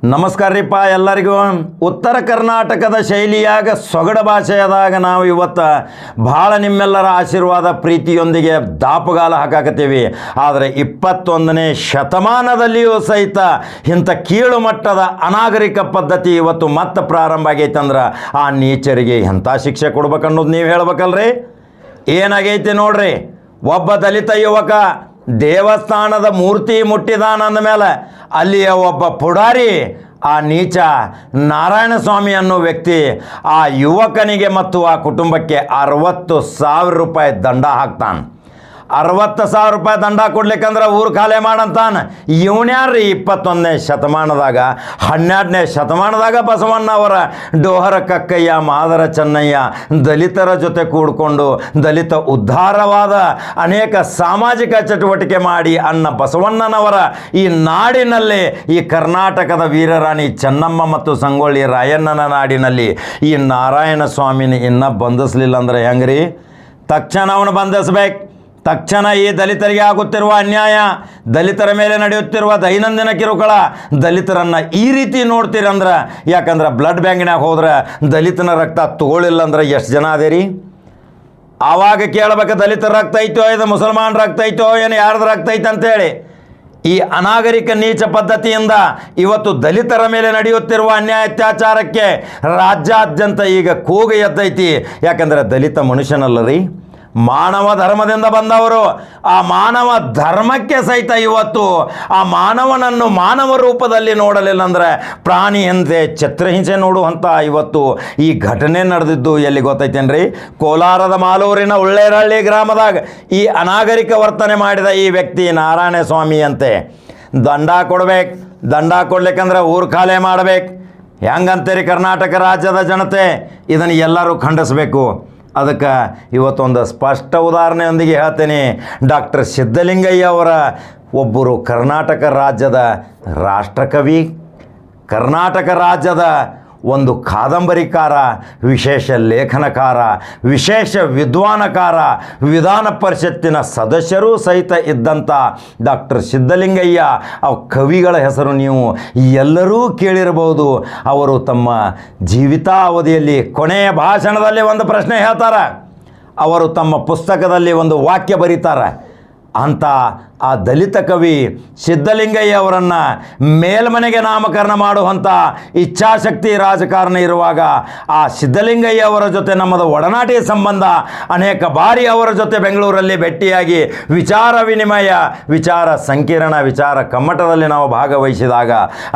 ನಮಸ್ಕಾರ ರೀಪ್ಪ ಎಲ್ಲರಿಗೂ. ಉತ್ತರ ಕರ್ನಾಟಕದ ಶೈಲಿಯಾಗ ಸೊಗಡ ಭಾಷೆಯದಾಗ ನಾವು ಇವತ್ತು ಭಾಳ ನಿಮ್ಮೆಲ್ಲರ ಆಶೀರ್ವಾದ ಪ್ರೀತಿಯೊಂದಿಗೆ ದಾಪುಗಾಲ ಹಾಕಾಕತ್ತೀವಿ. ಆದರೆ 21ನೇ ಶತಮಾನದಲ್ಲಿಯೂ ಸಹಿತ ಇಂಥ ಕೀಳು ಮಟ್ಟದ ಅನಾಗರಿಕ ಪದ್ಧತಿ ಇವತ್ತು ಮತ್ತೆ ಪ್ರಾರಂಭ ಆಗೈತಂದ್ರೆ ಆ ನೀಚರಿಗೆ ಎಂಥ ಶಿಕ್ಷೆ ಕೊಡ್ಬೇಕನ್ನೋದು ನೀವು ಹೇಳ್ಬೇಕಲ್ರಿ. ಏನಾಗೈತಿ ನೋಡ್ರಿ, ಒಬ್ಬ ದಲಿತ ಯುವಕ ದೇವಸ್ಥಾನದ ಮೂರ್ತಿ ಮುಟ್ಟಿದಾನ ಅಂದಮೇಲೆ ಅಲ್ಲಿಯ ಒಬ್ಬ ಪುಡಾರಿ ಆ ನೀಚ ನಾರಾಯಣ ಸ್ವಾಮಿ ಅನ್ನೋ ವ್ಯಕ್ತಿ ಆ ಯುವಕನಿಗೆ ಮತ್ತು ಆ ಕುಟುಂಬಕ್ಕೆ 60,000 ರೂಪಾಯಿ ದಂಡ ಹಾಕ್ತಾನೆ. 60,000 ರೂಪಾಯಿ ದಂಡ ಕೊಡ್ಲಿಕ್ಕಂದ್ರೆ ಊರು ಖಾಲಿ ಮಾಡಂತಾನೆ. ಇವನ್ಯಾರ್ರಿ 21ನೇ ಶತಮಾನದಾಗ 12ನೇ ಶತಮಾನದಾಗ ಬಸವಣ್ಣ ಅವರ ಡೋಹರ ಕಕ್ಕಯ್ಯ ಮಾದರ ಚೆನ್ನಯ್ಯ ದಲಿತರ ಜೊತೆ ಕೂಡಿಕೊಂಡು ದಲಿತ ಉದ್ಧಾರವಾದ ಅನೇಕ ಸಾಮಾಜಿಕ ಚಟುವಟಿಕೆ ಮಾಡಿ ಅಣ್ಣ ಬಸವಣ್ಣನವರ ಈ ನಾಡಿನಲ್ಲಿ, ಈ ಕರ್ನಾಟಕದ ವೀರರಾಣಿ ಚೆನ್ನಮ್ಮ ಮತ್ತು ಸಂಗೊಳ್ಳಿ ರಾಯಣ್ಣನ ನಾಡಿನಲ್ಲಿ ಈ ನಾರಾಯಣ ಸ್ವಾಮಿನ ಇನ್ನೂ ಬಂಧಿಸಲಿಲ್ಲ ಅಂದ್ರೆ ಹೆಂಗ್ರಿ? ತಕ್ಷಣ ಅವನು ಬಂಧಿಸ್ಬೇಕು. ತಕ್ಷಣ ಈ ದಲಿತರಿಗೆ ಆಗುತ್ತಿರುವ ಅನ್ಯಾಯ, ದಲಿತರ ಮೇಲೆ ನಡೆಯುತ್ತಿರುವ ದೈನಂದಿನ ಕಿರುಕುಳ, ದಲಿತರನ್ನು ಈ ರೀತಿ ನೋಡ್ತೀರಂದ್ರೆ, ಯಾಕಂದ್ರೆ ಬ್ಲಡ್ ಬ್ಯಾಂಕಿನಾಗ ಹೋದ್ರೆ ದಲಿತನ ರಕ್ತ ತಗೊಳ್ಳಿಲ್ಲ ಅಂದ್ರೆ ಎಷ್ಟು ಜನ ಅದೇರಿ? ಆವಾಗ ಕೇಳಬೇಕು, ದಲಿತರ ರಕ್ತ ಐತೋ ಇದು ಮುಸಲ್ಮಾನ್ ರಕ್ತ ಐತೋ ಏನು ಯಾರ್ದು ರಕ್ತ ಐತೆ ಅಂತೇಳಿ. ಈ ಅನಾಗರಿಕ ನೀಚ ಪದ್ಧತಿಯಿಂದ ಇವತ್ತು ದಲಿತರ ಮೇಲೆ ನಡೆಯುತ್ತಿರುವ ಅನ್ಯಾಯ ಅತ್ಯಾಚಾರಕ್ಕೆ ರಾಜ್ಯಾದ್ಯಂತ ಈಗ ಕೂಗು ಎದ್ದೈತಿ. ಯಾಕಂದರೆ ದಲಿತ ಮನುಷ್ಯನಲ್ಲ ರೀ, ಮಾನವ ಧರ್ಮದಿಂದ ಬಂದವರು. ಆ ಮಾನವ ಧರ್ಮಕ್ಕೆ ಸಹಿತ ಇವತ್ತು ಆ ಮಾನವನನ್ನು ಮಾನವ ರೂಪದಲ್ಲಿ ನೋಡಲಿಲ್ಲ ಅಂದರೆ ಪ್ರಾಣಿಯಂತೆ ಚಿತ್ರಹಿಂಸೆ ನೋಡುವಂಥ ಇವತ್ತು ಈ ಘಟನೆ ನಡೆದಿದ್ದು ಎಲ್ಲಿ ಗೊತ್ತೈತೇನ್ರಿ? ಕೋಲಾರದ ಮಾಲೂರಿನ ಉಳ್ಳೇರಹಳ್ಳಿ ಗ್ರಾಮದಾಗ ಈ ಅನಾಗರಿಕ ವರ್ತನೆ ಮಾಡಿದ ಈ ವ್ಯಕ್ತಿ ನಾರಾಯಣ ಸ್ವಾಮಿ ಅಂತೆ ದಂಡ ಕೊಡ್ಬೇಕು. ದಂಡ ಕೊಡ್ಲಿಕ್ಕಂದ್ರೆ ಊರು ಖಾಲಿ ಮಾಡಬೇಕು. ಹೆಂಗಂತೀರಿ ಕರ್ನಾಟಕ ರಾಜ್ಯದ ಜನತೆ? ಇದನ್ನು ಎಲ್ಲರೂ ಖಂಡಿಸಬೇಕು. ಅದಕ್ಕೆ ಇವತ್ತೊಂದು ಸ್ಪಷ್ಟ ಉದಾಹರಣೆಯೊಂದಿಗೆ ಹೇಳ್ತೇನೆ. ಡಾಕ್ಟರ್ ಸಿದ್ಧಲಿಂಗಯ್ಯ ಅವರ ಒಬ್ಬರು ಕರ್ನಾಟಕ ರಾಜ್ಯದ ರಾಷ್ಟ್ರಕವಿ, ಕರ್ನಾಟಕ ರಾಜ್ಯದ ಒಂದು ಕಾದಂಬರಿಕಾರ, ವಿಶೇಷ ಲೇಖನಕಾರ, ವಿಶೇಷ ವಿದ್ವಾನಕಾರ, ವಿಧಾನ ಪರಿಷತ್ತಿನ ಸದಸ್ಯರೂ ಸಹಿತ ಇದ್ದಂಥ ಡಾಕ್ಟರ್ ಸಿದ್ಧಲಿಂಗಯ್ಯ ಆ ಕವಿಗಳ ಹೆಸರು ನೀವು ಎಲ್ಲರೂ ಕೇಳಿರಬಹುದು. ಅವರು ತಮ್ಮ ಜೀವಿತಾವಧಿಯಲ್ಲಿ ಕೊನೆಯ ಭಾಷಣದಲ್ಲಿ ಒಂದು ಪ್ರಶ್ನೆ ಹೇಳ್ತಾರೆ. ಅವರು ತಮ್ಮ ಪುಸ್ತಕದಲ್ಲಿ ಒಂದು ವಾಕ್ಯ ಬರೀತಾರೆ. ಅಂಥ ಆ ದಲಿತ ಕವಿ ಸಿದ್ಧಲಿಂಗಯ್ಯ ಅವರನ್ನು ಮೇಲ್ಮನೆಗೆ ನಾಮಕರಣ ಮಾಡುವಂಥ ಇಚ್ಛಾಶಕ್ತಿ ರಾಜಕಾರಣ ಇರುವಾಗ ಆ ಸಿದ್ಧಲಿಂಗಯ್ಯ ಅವರ ಜೊತೆ ನಮ್ಮದು ಒಡನಾಟಿ ಸಂಬಂಧ. ಅನೇಕ ಬಾರಿ ಅವರ ಜೊತೆ ಬೆಂಗಳೂರಲ್ಲಿ ಭೇಟಿಯಾಗಿ ವಿಚಾರ ವಿನಿಮಯ, ವಿಚಾರ ಸಂಕಿರಣ, ವಿಚಾರ ಕಮ್ಮಟದಲ್ಲಿ ನಾವು ಭಾಗವಹಿಸಿದಾಗ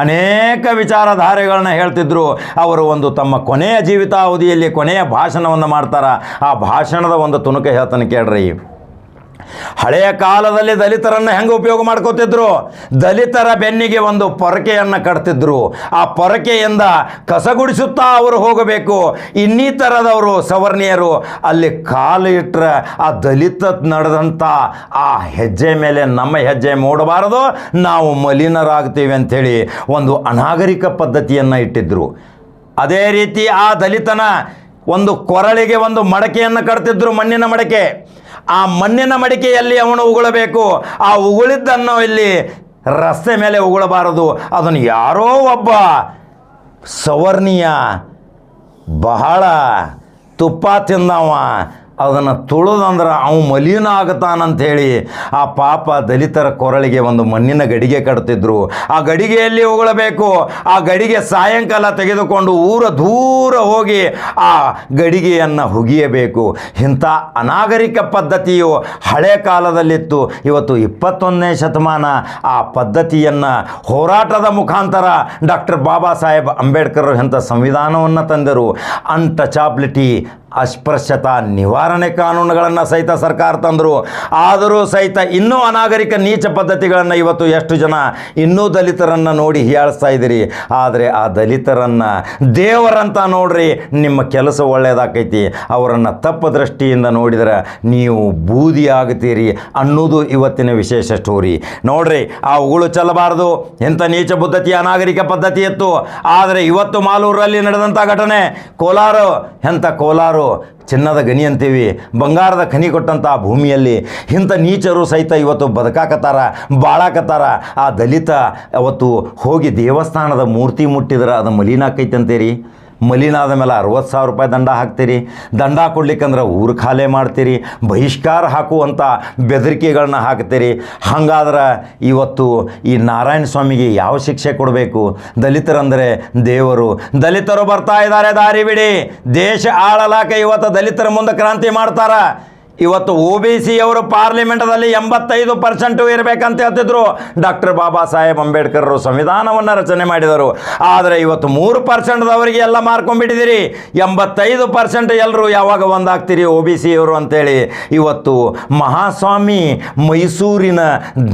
ಅನೇಕ ವಿಚಾರಧಾರೆಗಳನ್ನ ಹೇಳ್ತಿದ್ರು. ಅವರು ಒಂದು ತಮ್ಮ ಕೊನೆಯ ಜೀವಿತಾವಧಿಯಲ್ಲಿ ಕೊನೆಯ ಭಾಷಣವನ್ನು ಮಾಡ್ತಾರೆ. ಆ ಭಾಷಣದ ಒಂದು ತುಣುಕು ಹೇಳ್ತಾನೆ ಕೇಳ್ರಿ. ಹಳೆಯ ಕಾಲದಲ್ಲಿ ದಲಿತರನ್ನು ಹೆಂಗೆ ಉಪಯೋಗ ಮಾಡ್ಕೋತಿದ್ರು? ದಲಿತರ ಬೆನ್ನಿಗೆ ಒಂದು ಪೊರಕೆಯನ್ನು ಕಟ್ತಿದ್ರು. ಆ ಪೊರಕೆಯಿಂದ ಕಸಗುಡಿಸುತ್ತಾ ಅವರು ಹೋಗಬೇಕು. ಇನ್ನಿತರದವರು ಸವರ್ಣೀಯರು ಅಲ್ಲಿ ಕಾಲು ಇಟ್ಟರೆ ಆ ದಲಿತ ನಡೆದಂಥ ಆ ಹೆಜ್ಜೆ ಮೇಲೆ ನಮ್ಮ ಹೆಜ್ಜೆ ಮೂಡಬಾರದು, ನಾವು ಮಲಿನರಾಗ್ತೀವಿ ಅಂಥೇಳಿ ಒಂದು ಅನಾಗರಿಕ ಪದ್ಧತಿಯನ್ನು ಇಟ್ಟಿದ್ರು. ಅದೇ ರೀತಿ ಆ ದಲಿತನ ಒಂದು ಕೊರಳಿಗೆ ಒಂದು ಮಡಕೆಯನ್ನು ಕಟ್ತಿದ್ರು, ಮಣ್ಣಿನ ಮಡಕೆ. ಆ ಮಣ್ಣಿನ ಮಡಿಕೆಯಲ್ಲಿ ಅವನು ಉಗುಳಬೇಕು. ಆ ಉಗುಳಿದ್ದನ್ನು ಇಲ್ಲಿ ರಸ್ತೆ ಮೇಲೆ ಉಗುಳಬಾರದು. ಅದನ್ನು ಯಾರೋ ಒಬ್ಬ ಸವರ್ಣೀಯ ಬಹಳ ತುಪ್ಪ ತಿಂದವ ಅದನ್ನು ತುಳಿದಂದ್ರೆ ಅವ ಮಲಿನ ಆಗತಾನಂಥೇಳಿ ಆ ಪಾಪ ದಲಿತರ ಕೊರಳಿಗೆ ಒಂದು ಮಣ್ಣಿನ ಗಡಿಗೆ ಕಟ್ತಿದ್ರು. ಆ ಗಡಿಗೆಯಲ್ಲಿ ಉಗುಳಬೇಕು. ಆ ಗಡಿಗೆ ಸಾಯಂಕಾಲ ತೆಗೆದುಕೊಂಡು ಊರ ದೂರ ಹೋಗಿ ಆ ಗಡಿಗೆಯನ್ನು ಹುಗಿಯಬೇಕು. ಇಂಥ ಅನಾಗರಿಕ ಪದ್ಧತಿಯು ಹಳೆ ಕಾಲದಲ್ಲಿತ್ತು. ಇವತ್ತು 21ನೇ ಶತಮಾನ ಆ ಪದ್ಧತಿಯನ್ನು ಹೋರಾಟದ ಮುಖಾಂತರ ಡಾಕ್ಟರ್ ಬಾಬಾ ಸಾಹೇಬ್ ಅಂಬೇಡ್ಕರ್ ಇಂಥ ಸಂವಿಧಾನವನ್ನು ತಂದರು. ಅನ್ಟಚಬಿಲಿಟಿ, ಅಸ್ಪೃಶ್ಯತಾ ನಿವಾರಣೆ ಕಾನೂನುಗಳನ್ನು ಸಹಿತ ಸರ್ಕಾರ ತಂದರು. ಆದರೂ ಸಹಿತ ಇನ್ನೂ ಅನಾಗರಿಕ ನೀಚ ಪದ್ಧತಿಗಳನ್ನು ಇವತ್ತು ಎಷ್ಟು ಜನ ಇನ್ನೂ ದಲಿತರನ್ನು ನೋಡಿ ಹೀಯಾಳಿಸ್ತಾ ಇದ್ದೀರಿ. ಆದರೆ ಆ ದಲಿತರನ್ನು ದೇವರಂತ ನೋಡ್ರಿ, ನಿಮ್ಮ ಕೆಲಸ ಒಳ್ಳೆಯದಾಕೈತಿ. ಅವರನ್ನು ತಪ್ಪು ದೃಷ್ಟಿಯಿಂದ ನೋಡಿದರೆ ನೀವು ಬೂದಿ ಆಗ್ತೀರಿ ಅನ್ನೋದು ಇವತ್ತಿನ ವಿಶೇಷ ಸ್ಟೋರಿ. ನೋಡ್ರಿ, ಆ ಉಗುಳು ಚೆಲ್ಲಬಾರದು, ಇಂಥ ನೀಚ ಪದ್ಧತಿ ಅನಾಗರಿಕ ಪದ್ಧತಿ ಇತ್ತು. ಆದರೆ ಇವತ್ತು ಮಾಲೂರಲ್ಲಿ ನಡೆದಂಥ ಘಟನೆ, ಕೋಲಾರ ಯಾರು ಚಿನ್ನದ ಗಣಿ ಅಂತೀವಿ, ಬಂಗಾರದ ಖನಿ ಕೊಟ್ಟಂಥ ಭೂಮಿಯಲ್ಲಿ ಇಂಥ ನೀಚರು ಸಹಿತ ಇವತ್ತು ಬದುಕಾಕತ್ತಾರ, ಬಾಳಾಕತ್ತಾರ. ಆ ದಲಿತ ಅವತ್ತು ಹೋಗಿ ದೇವಸ್ಥಾನದ ಮೂರ್ತಿ ಮುಟ್ಟಿದ್ರೆ ಅದು ಮಲಿನ ಆಕೈತೆ ಅಂತೀರಿ. ಮಲಿನ ಆದ ಮೇಲೆ 60,000 ರೂಪಾಯಿ ದಂಡ ಹಾಕ್ತೀರಿ. ದಂಡ ಕೊಡ್ಲಿಕ್ಕಂದ್ರೆ ಊರು ಖಾಲಿ ಮಾಡ್ತೀರಿ, ಬಹಿಷ್ಕಾರ ಹಾಕುವಂಥ ಬೆದರಿಕೆಗಳನ್ನ ಹಾಕ್ತೀರಿ. ಹಾಗಾದ್ರೆ ಇವತ್ತು ಈ ನಾರಾಯಣ ಸ್ವಾಮಿಗೆ ಯಾವ ಶಿಕ್ಷೆ ಕೊಡಬೇಕು? ದಲಿತರಂದರೆ ದೇವರು, ದಲಿತರು ಬರ್ತಾ ಇದ್ದಾರೆ, ದಾರಿ ಬಿಡಿ. ದೇಶ ಆಳಲಾಕ ಇವತ್ತು ದಲಿತರ ಮುಂದೆ ಕ್ರಾಂತಿ ಮಾಡ್ತಾರ. ಇವತ್ತು OBC ಅವರು ಪಾರ್ಲಿಮೆಂಟದಲ್ಲಿ 85% ಇರಬೇಕಂತ ಹೇಳ್ತಿದ್ರು. ಡಾಕ್ಟರ್ ಬಾಬಾ ಸಾಹೇಬ್ ಅಂಬೇಡ್ಕರ್ ಸಂವಿಧಾನವನ್ನು ರಚನೆ ಮಾಡಿದರು. ಆದರೆ ಇವತ್ತು 3%ದವರಿಗೆ ಎಲ್ಲ ಮಾರ್ಕೊಂಡ್ಬಿಟ್ಟಿದ್ದೀರಿ. 85% ಎಲ್ಲರೂ ಯಾವಾಗ ಒಂದಾಗ್ತೀರಿ OBC ಅವರು ಅಂತೇಳಿ ಇವತ್ತು ಮಹಾಸ್ವಾಮಿ ಮೈಸೂರಿನ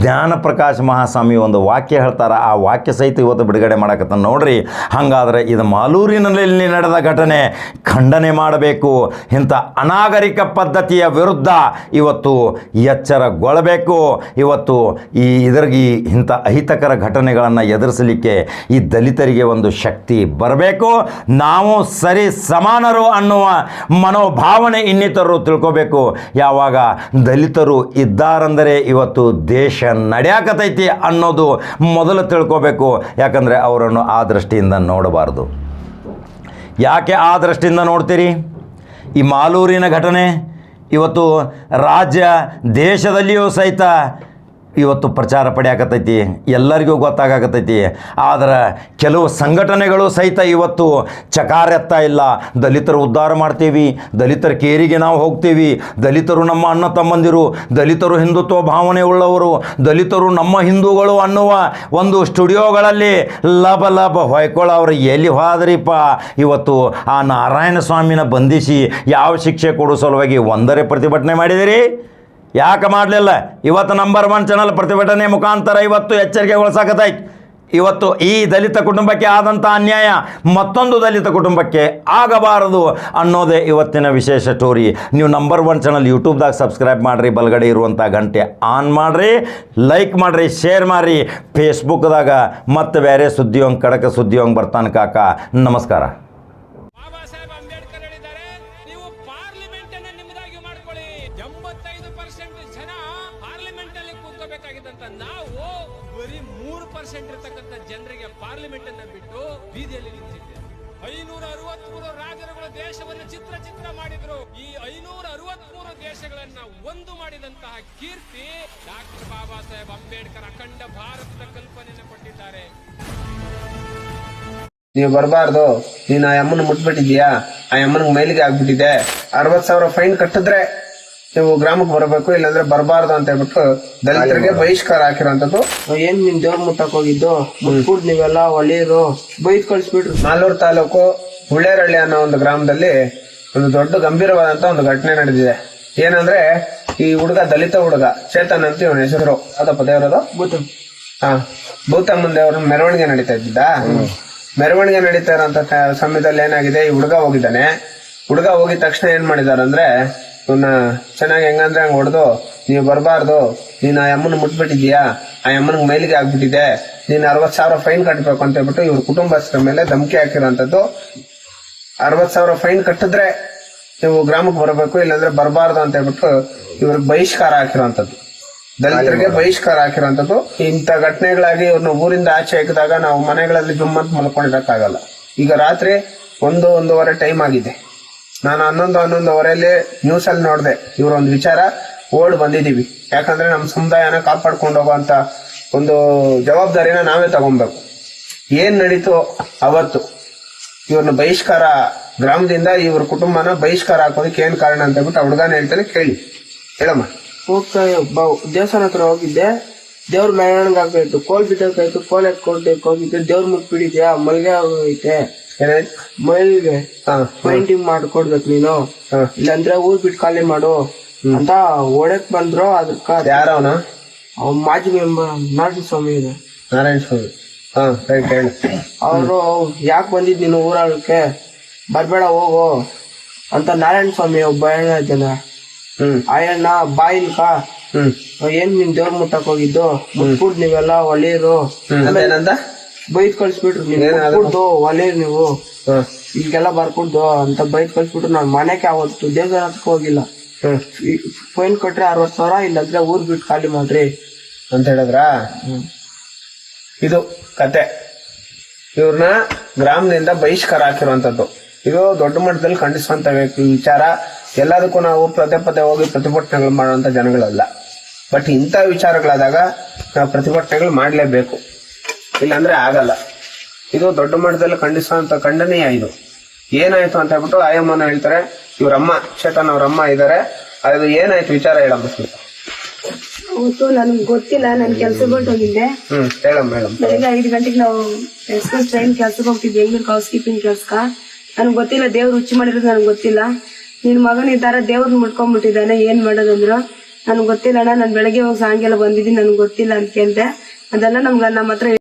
ಜ್ಞಾನ ಪ್ರಕಾಶ್ ಮಹಾಸ್ವಾಮಿ ಒಂದು ವಾಕ್ಯ ಹೇಳ್ತಾರೆ. ಆ ವಾಕ್ಯ ಸಹಿತ ಇವತ್ತು ಬಿಡುಗಡೆ ಮಾಡಕತ್ತ ನೋಡ್ರಿ. ಹಾಗಾದರೆ ಇದು ಮಾಲೂರಿನಲ್ಲಿ ನಡೆದ ಘಟನೆ ಖಂಡನೆ ಮಾಡಬೇಕು. ಇಂಥ ಅನಾಗರಿಕ ಪದ್ಧತಿಯ ವಿರುದ್ಧ ಇವತ್ತು ಎಚ್ಚರಗೊಳ್ಳಬೇಕು. ಇವತ್ತು ಇದರಿಗೆ ಇಂಥ ಅಹಿತಕರ ಘಟನೆಗಳನ್ನು ಎದುರಿಸಲಿಕ್ಕೆ ಈ ದಲಿತರಿಗೆ ಒಂದು ಶಕ್ತಿ ಬರಬೇಕು. ನಾವು ಸರಿ ಸಮಾನರು ಅನ್ನುವ ಮನೋಭಾವನೆ ಇನ್ನಿತರರು ತಿಳ್ಕೋಬೇಕು. ಯಾವಾಗ ದಲಿತರು ಇದ್ದಾರಂದರೆ ಇವತ್ತು ದೇಶ ನಡೆಯಾಕತೈತಿ ಅನ್ನೋದು ಮೊದಲು ತಿಳ್ಕೋಬೇಕು. ಯಾಕಂದರೆ ಅವರನ್ನು ಆ ದೃಷ್ಟಿಯಿಂದ ನೋಡಬಾರ್ದು. ಯಾಕೆ ಆ ದೃಷ್ಟಿಯಿಂದ ನೋಡ್ತೀರಿ? ಈ ಮಾಲೂರಿನ ಘಟನೆ ಇವತ್ತು ರಾಜ್ಯ ದೇಶದಲ್ಲಿಯೂ ಸಹಿತ ಇವತ್ತು ಪ್ರಚಾರ ಪಡೆಯಾಕತ್ತೈತಿ, ಎಲ್ಲರಿಗೂ ಗೊತ್ತಾಗತ್ತೈತಿ. ಆದರೆ ಕೆಲವು ಸಂಘಟನೆಗಳು ಸಹಿತ ಇವತ್ತು ಚಕಾರ ಎತ್ತಾ ಇಲ್ಲ. ದಲಿತರು ಉದ್ಧಾರ ಮಾಡ್ತೀವಿ, ದಲಿತರ ಕೇರಿಗೆ ನಾವು ಹೋಗ್ತೀವಿ, ದಲಿತರು ನಮ್ಮ ಅಣ್ಣ ತಮ್ಮಂದಿರು, ದಲಿತರು ಹಿಂದುತ್ವ ಭಾವನೆ ಉಳ್ಳವರು, ದಲಿತರು ನಮ್ಮ ಹಿಂದೂಗಳು ಅನ್ನುವ ಒಂದು ಸ್ಟುಡಿಯೋಗಳಲ್ಲಿ ಲಭ ಹೊಯ್ಕೊಳ್ಳೋರು ಎಲ್ಲಿ ಹೋದ್ರಿಪ್ಪ? ಇವತ್ತು ಆ ನಾರಾಯಣ ಸ್ವಾಮಿನ ಬಂಧಿಸಿ ಯಾವ ಶಿಕ್ಷೆ ಕೊಡೋ ಸಲುವಾಗಿ ಒಂದರೇ ಪ್ರತಿಭಟನೆ ಮಾಡಿದಿರಿ? ಯಾಕೆ ಮಾಡಲಿಲ್ಲ? ಇವತ್ತು ನಂಬರ್ 1 ಚಾನಲ್ ಪ್ರತಿಭಟನೆ ಮುಖಾಂತರ ಇವತ್ತು ಎಚ್ಚರಿಕೆಗೊಳಿಸಾಕತೈತಿ. ಇವತ್ತು ಈ ದಲಿತ ಕುಟುಂಬಕ್ಕೆ ಆದಂಥ ಅನ್ಯಾಯ ಮತ್ತೊಂದು ದಲಿತ ಕುಟುಂಬಕ್ಕೆ ಆಗಬಾರದು ಅನ್ನೋದೇ ಇವತ್ತಿನ ವಿಶೇಷ ಸ್ಟೋರಿ. ನೀವು ನಂಬರ್ 1 ಚಾನಲ್ ಯೂಟ್ಯೂಬ್ದಾಗ ಸಬ್ಸ್ಕ್ರೈಬ್ ಮಾಡಿರಿ, ಬಲಗಡೆ ಇರುವಂಥ ಗಂಟೆ ಆನ್ ಮಾಡಿರಿ, ಲೈಕ್ ಮಾಡಿರಿ, ಶೇರ್ ಮಾಡಿರಿ. ಫೇಸ್ಬುಕ್ದಾಗ ಮತ್ತು ಬೇರೆ ಸುದ್ದಿಯೊಂಗೆ ಖಡಕ ಸುದ್ದಿಯೊಂಗೆ ಬರ್ತಾನೆ ಕಾಕ. ನಮಸ್ಕಾರ. ನಾವು ಬರೀ 3% ಇರತಕ್ಕಂಥ ಜನರಿಗೆ ಪಾರ್ಲಿಮೆಂಟ್ ಅನ್ನ ಬಿಟ್ಟು ಬೀದಿಯಲ್ಲಿ ನಿಂತಿದ್ದೇವೆ. 563 ರಾಜರುಗಳು ದೇಶವನ್ನು ಚಿತ್ರ ಮಾಡಿದ್ರು. ಈ 563 ದೇಶಗಳನ್ನ ಒಂದು ಮಾಡಿದಂತಹ ಕೀರ್ತಿ ಡಾಕ್ಟರ್ ಬಾಬಾ ಸಾಹೇಬ್ ಅಂಬೇಡ್ಕರ್ ಅಖಂಡ ಭಾರತದ ಕಲ್ಪನೆಯನ್ನು ಕೊಟ್ಟಿದ್ದಾರೆ. ನೀವು ಬರಬಾರ್ದು, ನೀನು ಆ ಅಮ್ಮನ ಮುಟ್ಬಿಟ್ಟಿದ್ಯಾ, ಆ ಅಮ್ಮನಿಗೆ ಮೈಲಿಗೆ ಆಗ್ಬಿಟ್ಟಿದೆ, 60,000 ಫೈನ್ ಕಟ್ಟಿದ್ರೆ ನೀವು ಗ್ರಾಮಕ್ಕೆ ಬರಬೇಕು, ಇಲ್ಲಾಂದ್ರೆ ಬರಬಾರ್ದು ಅಂತ ಹೇಳ್ಬಿಟ್ಟು ದಲಿತರಿಗೆ ಬಹಿಷ್ಕಾರ ಹಾಕಿರೋಂಥದ್ದು. ಏನ್ ನಿಮ್ ದೇವ್ರ ಮುಟ್ಟಕ್ ಹೋಗಿದ್ದು ಮುಟ್ಬಿಟ್ಟು ನೀವೆಲ್ಲ ಒಳ್ಳೆಯರು ಬೈದ್ ಕಳಿಸ್ಬಿಟ್ರು. ಮಾಲೂರು ತಾಲೂಕು ಹುಳ್ಳೇರಳ್ಳಿ ಅನ್ನೋ ಒಂದು ಗ್ರಾಮದಲ್ಲಿ ಒಂದು ದೊಡ್ಡ ಗಂಭೀರವಾದಂತ ಒಂದು ಘಟನೆ ನಡೆದಿದೆ. ಏನಂದ್ರೆ ಈ ಹುಡುಗ ದಲಿತ ಹುಡುಗ ಚೇತನ್ ಅಂತ ಇವನ ಹೆಸರು. ಅದಪ್ಪ ದೇವರದು ಭೂತಮ್ಮನ ದೇವರ ಮೆರವಣಿಗೆ ನಡೀತಾ ಇದ್ದಿದ್ದ. ಮೆರವಣಿಗೆ ನಡೀತಾ ಇರೋಂತ ಸಮಯದಲ್ಲಿ ಏನಾಗಿದೆ, ಈ ಹುಡುಗ ಹೋಗಿದ್ದಾನೆ. ಹುಡುಗ ಹೋಗಿದ ತಕ್ಷಣ ಏನ್ ಮಾಡಿದಾರೆ ಅಂದ್ರೆ ಇವನ್ನ ಚೆನ್ನಾಗಿ ಹೆಂಗಂದ್ರೆ ಹಂಗ ಹೊಡೆದು, ನೀವು ಬರಬಾರ್ದು, ನೀನ್ ಆ ಅಮ್ಮನ ಮುಟ್ಬಿಟ್ಟಿದ್ಯಾ, ಆ ಅಮ್ಮನಿಗೆ ಮೈಲಿಗೆ ಆಗ್ಬಿಟ್ಟಿದೆ, ನೀನ್ 60,000 ಫೈನ್ ಕಟ್ಟಬೇಕು ಅಂತ ಹೇಳ್ಬಿಟ್ಟು ಇವ್ರ ಕುಟುಂಬಸ್ಥರ ಮೇಲೆ ಧಮಕಿ ಹಾಕಿರೋಂಥದ್ದು. 60,000 ಫೈನ್ ಕಟ್ಟಿದ್ರೆ ನೀವು ಗ್ರಾಮಕ್ಕೆ ಬರಬೇಕು, ಇಲ್ಲಾಂದ್ರೆ ಬರಬಾರ್ದು ಅಂತ ಹೇಳ್ಬಿಟ್ಟು ಇವ್ರಿಗೆ ಬಹಿಷ್ಕಾರ ಹಾಕಿರೋಂಥದ್ದು, ದಲಿತರಿಗೆ ಬಹಿಷ್ಕಾರ ಹಾಕಿರೋಂಥದ್ದು. ಇಂಥ ಘಟನೆಗಳಾಗಿ ಇವ್ರನ್ನ ಊರಿಂದ ಆಚೆ ಹಾಕಿದಾಗ ನಾವು ಮನೆಗಳಲ್ಲಿ ಜುಮ್ಮಂತ ಮಲ್ಕೊಂಡಿರಕ್ಕಾಗಲ್ಲ. ಈಗ ರಾತ್ರಿ 1-1:30 ಟೈಮ್ ಆಗಿದೆ. ನಾನು 11-11:15 ನ್ಯೂಸ್ ಅಲ್ಲಿ ನೋಡಿದೆ. ಇವ್ರೊಂದು ವಿಚಾರ ಓಡ್ ಬಂದಿದೀವಿ. ಯಾಕಂದ್ರೆ ನಮ್ಮ ಸಮುದಾಯನ ಕಾಪಾಡ್ಕೊಂಡು ಹೋಗುವಂತ ಒಂದು ಜವಾಬ್ದಾರಿನ ನಾವೇ ತಗೊಬೇಕು. ಏನ್ ನಡೀತು ಅವತ್ತು, ಇವ್ರನ್ನ ಬಹಿಷ್ಕಾರ, ಗ್ರಾಮದಿಂದ ಇವ್ರ ಕುಟುಂಬನ ಬಹಿಷ್ಕಾರ ಹಾಕೋದಕ್ಕೆ ಏನ್ ಕಾರಣ ಅಂತ ಹೇಳ್ಬಿಟ್ಟು ಹುಡುಗನ ಹೇಳ್ತಾನೆ, ಕೇಳಿ ಹೇಳಮ್ಮ. ಹೋಗ್ತಾ ದೇವಸ್ಥಾನ ಹತ್ರ ಹೋಗಿದ್ದೆ, ದೇವ್ರ ಮೆರವಣಿಗೆ ಆಗ್ತಾಯಿತ್ತು, ಕೋಲ್ ಬಿದ್ದಾಯ್ತು, ಕೋಲ್ ಎತ್ಕೊಳ್ಬೇಕು ಹೋಗಿದ್ದೆ, ದೇವ್ರ ಮುಟ್ಬಿಟ್ಟಿದ್ಯಾ, ಮಲ್ಗೆ ಆಗೋಗೈತೆ, ಮೈಲ್ಗೆ ಪೇಂಟಿಂಗ್ ಮಾಡ್ಕೊಡ್ಬೇಕು ನೀನು, ಇಲ್ಲಾಂದ್ರೆ ಊರ್ ಬಿಟ್ಟು ಖಾಲಿ ಮಾಡು ಅಂತ ಓಡಕ್ ಬಂದ್ರು. ಅದಕ್ಕ ಯಾರವನ? ಅವ್ನ ಮಾಜಿ ಮೆಂಬರ್ ನಾರಾಯಣ ಸ್ವಾಮಿ ಇದೆ. ನಾರಾಯಣ ಸ್ವಾಮಿ ಅವರು ಯಾಕೆ ಬಂದಿದ್ ನೀನು ಊರಾಳಕ್ಕೆ, ಬರ್ಬೇಡ ಹೋಗು ಅಂತ ನಾರಾಯಣ ಸ್ವಾಮಿ ಒಬ್ಬ ಅಣ್ಣ ಇದ್ದಾನೆ. ಅಯ್ಯಣ್ಣ ಬಾಯಿಲ್ಕ ಏನ್ ನಿನ್ ದೇವ್ರ ಮುಟ್ಟಕ್ ಹೋಗಿದ್ದು, ಮುಟ್ಬಿಟ್ಟು ನೀವೆಲ್ಲ ಒಳ್ಳೆಯರು. ಏನಂತ ಬೈದ್ ಕಳ್ಸ್ಬಿಟ್ರು ನೀವು ಏನಾದ್ರು? ಕೊಟ್ಬಿಡ್ದು ಒಲೆ ನೀವು ಹ್ಮ್ ಈಗೆಲ್ಲ ಬರ್ಕೊಡ್ದು ಅಂತ ಬೈದ್ ಕಳ್ಸ್ಬಿಟ್ರು ನಾನ್ ಮನೆಗೆ ಅವತ್ತು ದೇವಸ್ಥಾನ ಹತ್ರಕ್ಕೆ ಹೋಗಿಲ್ಲ. ಹ್ಮ್ ಫೈನ್ ಕೊಟ್ರೆ 60,000 ಇಲ್ಲಾಂದ್ರೆ ಊರ್ ಬಿಟ್ಟು ಖಾಲಿ ಮಾಡ್ರಿ ಅಂತ ಹೇಳಿದ್ರ. ಇದು ಕತೆ. ಇವ್ರನ್ನ ಗ್ರಾಮದಿಂದ ಬಹಿಷ್ಕಾರ ಹಾಕಿರುವಂತದ್ದು. ಇದು ದೊಡ್ಡ ಮಟ್ಟದಲ್ಲಿ ಖಂಡಿಸುವಂತ ವಿಚಾರ. ಎಲ್ಲದಕ್ಕೂ ನಾವು ಪದೇ ಹೋಗಿ ಪ್ರತಿಭಟನೆಗಳು ಮಾಡುವಂತ ಜನಗಳಲ್ಲ. ಬಟ್ ಇಂಥ ವಿಚಾರಗಳಾದಾಗ ನಾವು ಪ್ರತಿಭಟನೆಗಳು ಮಾಡ್ಲೇಬೇಕು, ಇಲ್ಲಾಂದ್ರೆ ಆಗಲ್ಲ. ಇದು ದೊಡ್ಡ ಮಟ್ಟದಲ್ಲಿ ಖಂಡಿಸುವಂತ ಖಂಡನೀಯ. ಇದು ಏನಾಯ್ತು ಅಂತ ಹೇಳ್ಬಿಟ್ಟು ಆಯಮ್ಮನ ಹೇಳ್ತಾರೆ. ಇವ್ರಮ್ಮ ಚೇತನ್ ಅವ್ರಮ್ಮ ಇದಾರೆ. ಅದು ಏನಾಯ್ತು ವಿಚಾರ ಹೇಳಮ್ಮ. ಅವತ್ತು ನನ್ಗೆ ಗೊತ್ತಿಲ್ಲ, ನಾನು ಕೆಲ್ಸಕ್ಕೆ ಹೊರಟೋಗಿದ್ದೆ. ಹೇಳಮ್ಮ ಮೇಡಮ್. ಬೆಳಿಗ್ಗೆ 5 ಗಂಟೆಗೆ ನಾವು ಎಕ್ಸ್ಪ್ರೆಸ್ ಟ್ರೈನ್ ಕೆಲ್ಸಕ್ಕೆ ಹೋಗ್ತಿದ್ವಿ, ಬೆಂಗಳೂರು ಹೌಸ್ ಕೀಪಿಂಗ್ ಕೆಲ್ಸಕ್ಕ. ನನ್ಗೆ ಗೊತ್ತಿಲ್ಲ, ದೇವ್ರು ಹುಚ್ಚು ಮಾಡಿರೋದು ನನ್ಗೆ ಗೊತ್ತಿಲ್ಲ. ನಿನ್ ಮಗನ ಈ ತರ ದೇವ್ರನ್ನ ಮುಟ್ಕೊಂಡ್ಬಿಟ್ಟಿದ್ದಾನೆ, ಏನ್ ಮಾಡೋದಂದ್ರು ನನ್ಗೆ ಗೊತ್ತಿಲ್ಲ ಅಣ್ಣ, ನಾನು ಬೆಳಗ್ಗೆ ಹೋಗಿ ಸಾಯಂಕಾಲ ಬಂದಿದ್ದೀನಿ, ನನ್ಗೆ ಗೊತ್ತಿಲ್ಲ ಅಂತ ಕೇಳ್ದೆ. ಅದೆಲ್ಲ ನಮ್ಮ ಹತ್ರ